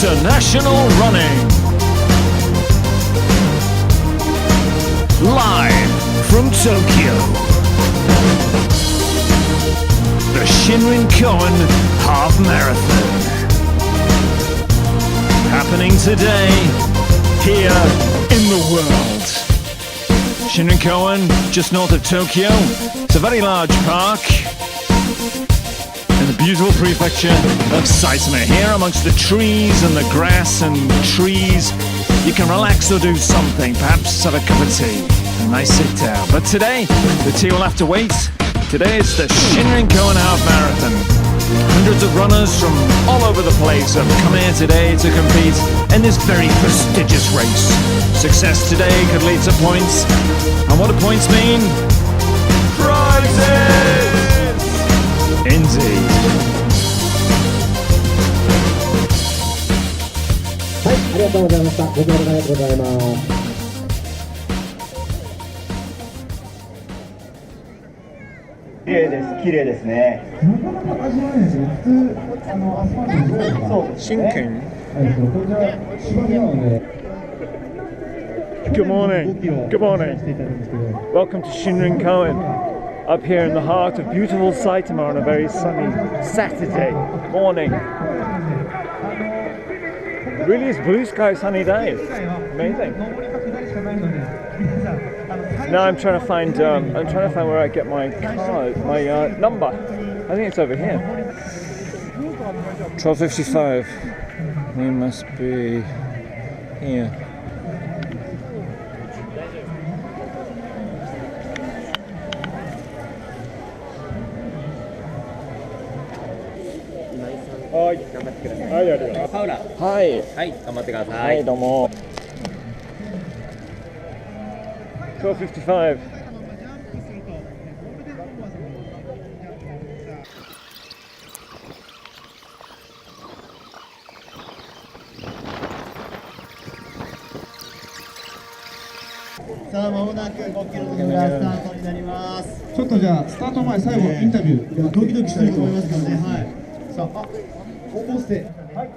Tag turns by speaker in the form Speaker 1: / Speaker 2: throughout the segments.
Speaker 1: International Running. Live from Tokyo, the Shinrinkoen Half Marathon. Happening today, here in the world. Shinrinkoen, just north of Tokyo. It's a very large park in the beautiful prefecture of Saitama. Here amongst the trees and the grass and trees, you can relax or do something, perhaps have a cup of tea, a nice sit down. But today, the tea will have to wait. Today it's the Shinrinkoen Half Marathon. Hundreds of runners from all over the place have come here today to compete in this very prestigious race. Success today could lead to points. And what do points mean? Prizes! Indeed.
Speaker 2: はい、ありがとうございました。ご協力ありがとうございます。
Speaker 3: 綺麗です、綺麗ですね。
Speaker 2: なかなか味わえないですよ。普通、アスファルトの道路が。
Speaker 3: そうですね。
Speaker 2: こちら、芝生なので。
Speaker 1: Good morning. Good morning. Welcome to Shinrinkoen, up here in the heart of beautiful Saitama on a very sunny Saturday morning. Really is blue sky, sunny day. Amazing. Now I'm trying to find where I get my card, my number. I think it's over here. 12:55. We must be here. Hi.
Speaker 3: 頑張ってください。
Speaker 1: はい、ありがとう。
Speaker 3: パウラ。
Speaker 1: はい。
Speaker 3: はい、頑張ってください。
Speaker 1: はい、どうも。12:55.
Speaker 3: さあ、間もなく5キロの裏スタートになります。
Speaker 2: ちょっとじゃあ、スタート前、最後、インタビュー。
Speaker 3: ドキドキしてると思いますけどね。はい。さあ、高校生。はい。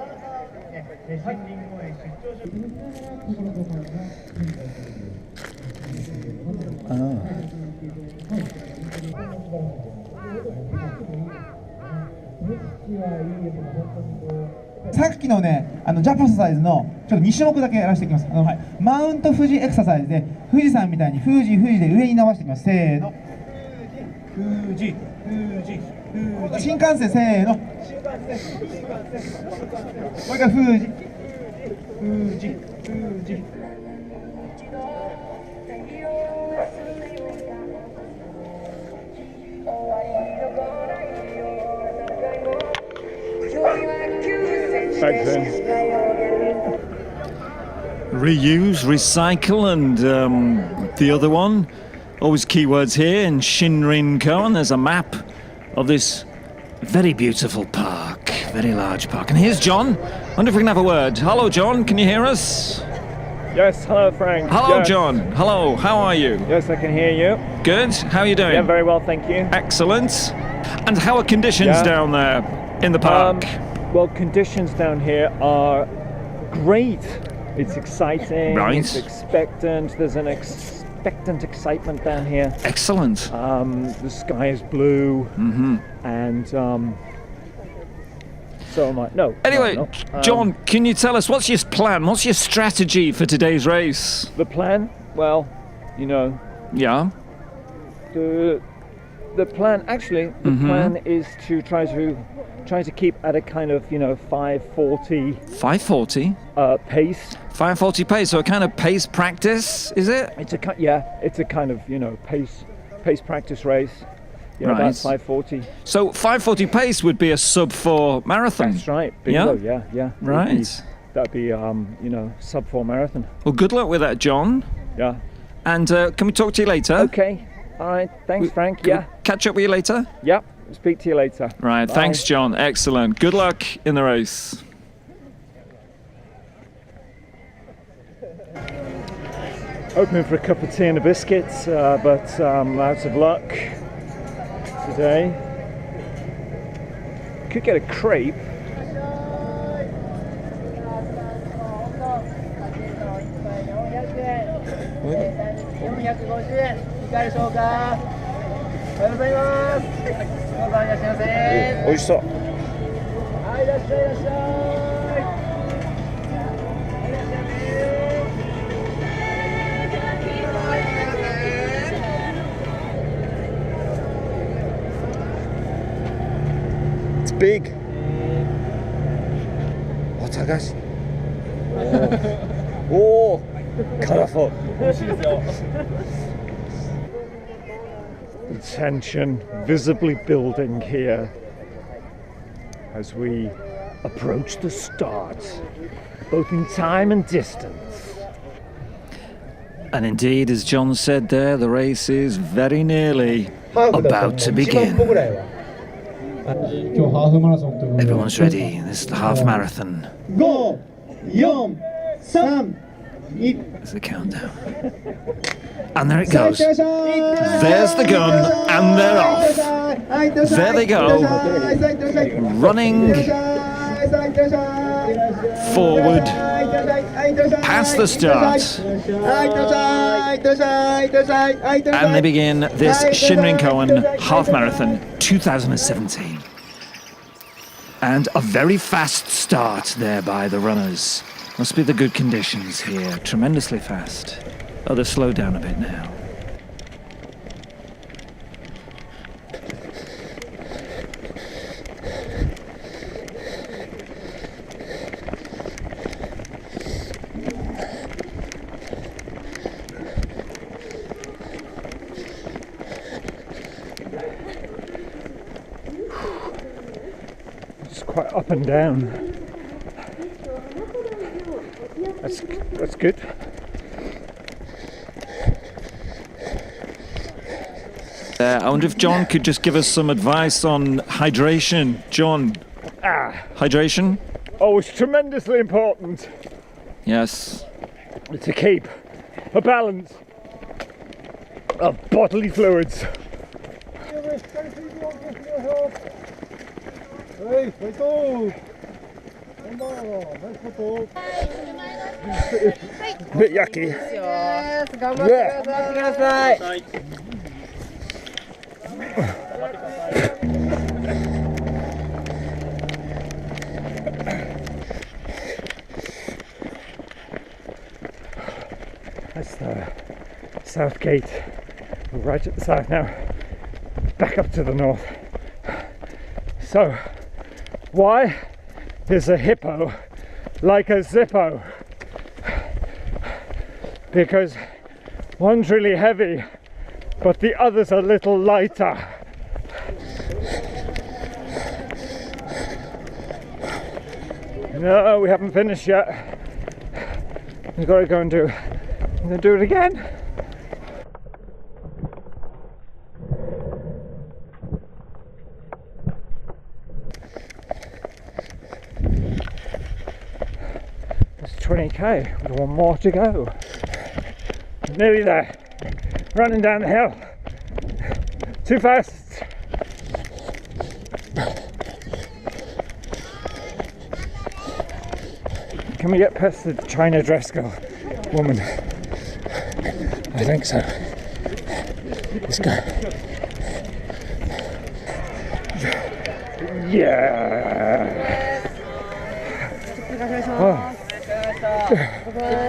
Speaker 2: さっきのね、ジャパスサイズのちょっと2種目だけやらせていきます。マウント富士エクササイズで、富士山みたいに富士で上に伸ばしていきます。せーの。富士。新幹線せーの。もう一回富士。
Speaker 1: Back then. Reuse, recycle, and the other one. Always keywords here in Shinrinkoen. There's a map of this very beautiful park, very large park. And here's John. Wonder if we can have a word. Hello, John. Can you hear us?
Speaker 4: Yes, hello Frank.
Speaker 1: Hello,
Speaker 4: yes.
Speaker 1: John. Hello. How are you?
Speaker 4: Yes, I can hear you.
Speaker 1: Good. How are you doing?
Speaker 4: Yeah, very well, thank you.
Speaker 1: Excellent. And how are conditions down there in the park?
Speaker 4: Well, conditions down here are great. It's exciting.
Speaker 1: Right.
Speaker 4: It's expectant. There's an expectant excitement down here.
Speaker 1: Excellent.
Speaker 4: The sky is blue, and so am I. No.
Speaker 1: Anyway,
Speaker 4: no.
Speaker 1: John, can you tell us what's your plan? What's your strategy for today's race?
Speaker 4: The plan? Well, you know,
Speaker 1: Yeah.
Speaker 4: the plan. Actually, the plan is to try to keep at a kind of 5:40
Speaker 1: 5:40.
Speaker 4: Pace.
Speaker 1: 5:40 pace. So a kind of pace practice, is it?
Speaker 4: It's a kind of pace practice race.
Speaker 1: Right.
Speaker 4: About 5:40.
Speaker 1: So 5:40 pace would be a sub-4 marathon.
Speaker 4: That's right.
Speaker 1: Yeah?
Speaker 4: Bingo, yeah.
Speaker 1: Right.
Speaker 4: That'd be sub-4 marathon.
Speaker 1: Well, good luck with that, John.
Speaker 4: Yeah.
Speaker 1: And can we talk to you later?
Speaker 4: Okay. All right. Thanks, Frank.
Speaker 1: Can we
Speaker 4: Yeah.
Speaker 1: catch up with you later?
Speaker 4: Yep. Speak to you later.
Speaker 1: Right.
Speaker 4: Bye.
Speaker 1: Thanks, John. Excellent. Good luck in the race.
Speaker 4: Hoping for a cup of tea and a biscuit, but out of luck today. Could get a crepe.
Speaker 3: 450円いかがでしょうか。おはようございます。どうぞいらっしゃいませ。
Speaker 4: 美味しそう。
Speaker 3: はい、いらっしゃいいらっしゃい。はい、いらっしゃいませ。
Speaker 4: It's big. お高し。おお、colourful.
Speaker 3: 美味しいですよ。
Speaker 4: The tension visibly building here as we approach the start, both in time and distance.
Speaker 1: And indeed, as John said there, the race is very nearly about to begin.
Speaker 2: 今日ハーフマラソンということで
Speaker 1: Everyone's ready. This is the half marathon.
Speaker 3: 5、4、3、2。
Speaker 1: There's the countdown. And there it goes. There's the gun, and they're off. There they go. Running forward, past the start. And they begin this Shinrinkoen Half Marathon 2017. And a very fast start there by the runners. Must be the good conditions here. Tremendously fast. Oh, they've slowed down a bit now.
Speaker 4: It's quite up and down. That's good.
Speaker 1: I wonder if John could just give us some advice on hydration. John, hydration?
Speaker 4: Oh, it's tremendously important
Speaker 1: Yes.
Speaker 4: to keep a balance of bodily fluids. Bit yucky.
Speaker 3: 頑張ってください。
Speaker 4: That's the south gate. We're right at the south now. Back up to the north. So, why is a hippo like a Zippo? Because one's really heavy, but the other's a little lighter. No, we haven't finished yet. We've got to go and do. I'm going to do it again. It's 20k, with one more to go. Nearly there. Running down the hill. Too fast. Can we get past the China dress girl woman? I think so. Let's go. Yeah. Oh.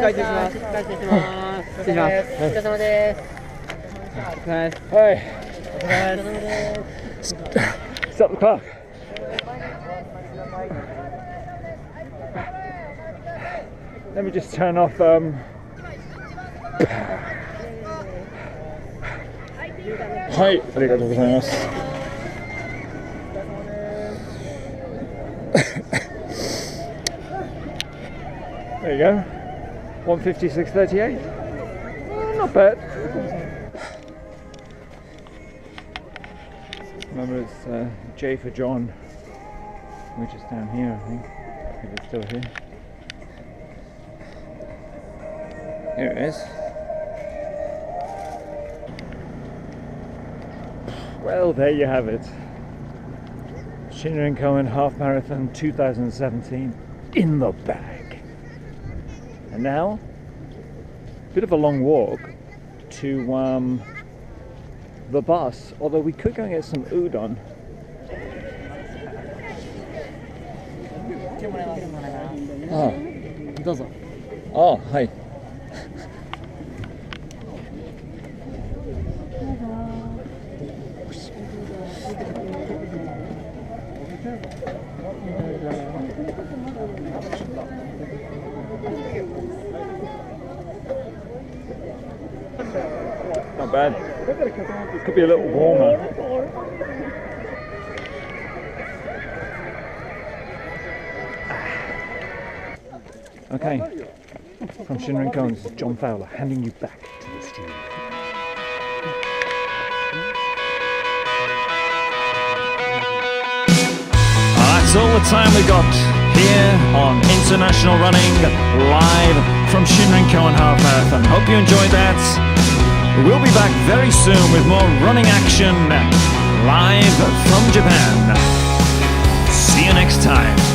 Speaker 3: 解説します。解説します。失礼します。お疲れ様です。お疲れ様です。
Speaker 4: Hey.
Speaker 3: お疲れ様です。
Speaker 4: Stop the clock. Let me just turn off. Hi. ありがとうございます。There you go. 1:56:38. Not bad. Remember, it's J for John, which is down here, I think. If it's still here. Here it is. Well, there you have it. Shinrinkoen Half Marathon 2017 in the bag. And now,
Speaker 1: bit of a long walk to the bus, although we could go and get some udon. Oh, hi. Not bad. Could be a little warmer. Okay, from Shinrinkoen, this is John Fowler handing you back to the studio. That's all the time we got here on International Running, live from Shinrinkoen Half Marathon. Hope you enjoyed that. We'll be back very soon with more running action live from Japan. See you next time.